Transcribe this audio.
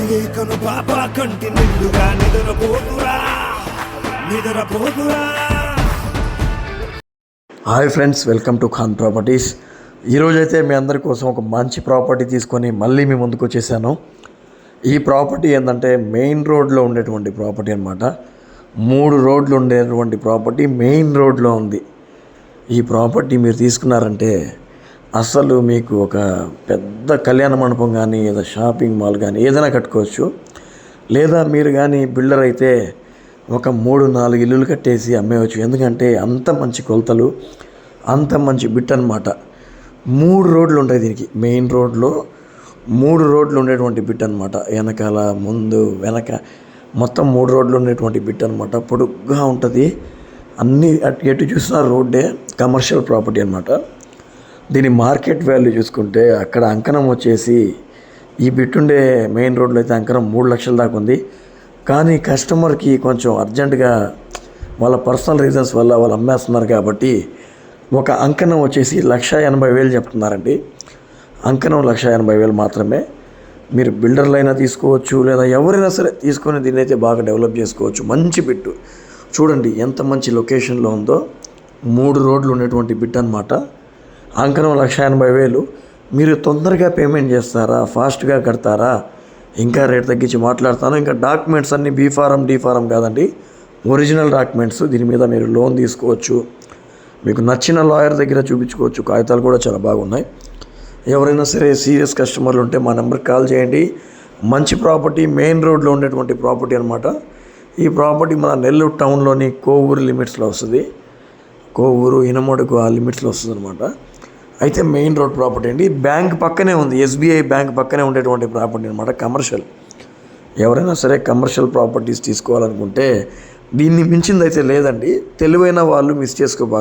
కను పాప కంటి నిండుగా నిద్రపోతురా. Hi friends, welcome to Khan Properties. ఈరోజైతే మీ అందరి కోసం ఒక మంచి ప్రాపర్టీ తీసుకొని మళ్ళీ మీ ముందుకు వచ్చేసాను. ఈ ప్రాపర్టీ ఏంటంటే మెయిన్ రోడ్లో ఉండేటువంటి ప్రాపర్టీ అనమాట. 3 రోడ్లు ఉండేటువంటి ప్రాపర్టీ మెయిన్ రోడ్లో ఉంది. ఈ ప్రాపర్టీ మీరు తీసుకున్నారంటే అసలు మీకు ఒక పెద్ద కళ్యాణ మండపం కానీ ఏదో షాపింగ్ మాల్ కానీ ఏదైనా కట్టుకోవచ్చు. లేదా మీరు కానీ బిల్డర్ అయితే ఒక 3-4 ఇల్లులు కట్టేసి అమ్మేయచ్చు. ఎందుకంటే అంత మంచి కొలతలు, అంత మంచి బిట్ అనమాట. 3 రోడ్లు ఉంటాయి దీనికి. మెయిన్ రోడ్లో 3 రోడ్లు ఉండేటువంటి బిట్ అనమాట. వెనకాల, ముందు, వెనక మొత్తం 3 రోడ్లు ఉండేటువంటి బిట్ అనమాట. పొడుగ్గా ఉంటుంది. అన్నీ ఎటు చూసినా రోడ్డే. కమర్షియల్ ప్రాపర్టీ అనమాట. దీని మార్కెట్ వాల్యూ చూసుకుంటే అక్కడ అంకణం వచ్చేసి ఈ బిట్ ఉండే మెయిన్ రోడ్లో అయితే అంకణం 3 లక్షల దాకా ఉంది. కానీ కస్టమర్కి కొంచెం అర్జెంటుగా వాళ్ళ పర్సనల్ రీజన్స్ వల్ల వాళ్ళు అమ్మేస్తున్నారు కాబట్టి ఒక అంకణం వచ్చేసి 1,80,000 చెప్తున్నారండి. అంకణం 1,80,000 మాత్రమే. మీరు బిల్డర్లైనా తీసుకోవచ్చు, లేదా ఎవరైనా సరే తీసుకొని దీన్ని అయితే బాగా డెవలప్ చేసుకోవచ్చు. మంచి బిట్టు చూడండి ఎంత మంచి లొకేషన్లో ఉందో. 3 రోడ్లు ఉండేటువంటి బిట్ అనమాట. అంకణం 1,80,000. మీరు తొందరగా పేమెంట్ చేస్తారా, ఫాస్ట్గా కడతారా, ఇంకా రేట్ తగ్గించి మాట్లాడతాను. ఇంకా డాక్యుమెంట్స్ అన్నీ బీ ఫారం, డి ఫారం కాదండి, ఒరిజినల్ డాక్యుమెంట్స్. దీని మీద మీరు లోన్ తీసుకోవచ్చు. మీకు నచ్చిన లాయర్ దగ్గర చూపించుకోవచ్చు. కాగితాలు కూడా చాలా బాగున్నాయి. ఎవరైనా సరే సీరియస్ కస్టమర్లు ఉంటే మా నెంబర్కి కాల్ చేయండి. మంచి ప్రాపర్టీ, మెయిన్ రోడ్లో ఉండేటువంటి ప్రాపర్టీ అనమాట. ఈ ప్రాపర్టీ మన నెల్లూరు టౌన్లోని కోవూరు లిమిట్స్లో వస్తుంది. కోవూరు, ఇనమడుగు ఆ లిమిట్స్లో వస్తుంది అనమాట. అయితే మెయిన్ రోడ్ ప్రాపర్టీ అండి. బ్యాంక్ పక్కనే ఉంది, ఎస్బీఐ బ్యాంక్ పక్కనే ఉండేటువంటి ప్రాపర్టీ అనమాట. కమర్షియల్. ఎవరైనా సరే కమర్షియల్ ప్రాపర్టీస్ తీసుకోవాలనుకుంటే దీన్ని మించింది అయితే లేదండి. తెలివైన వాళ్ళు మిస్ చేసుకోబాక.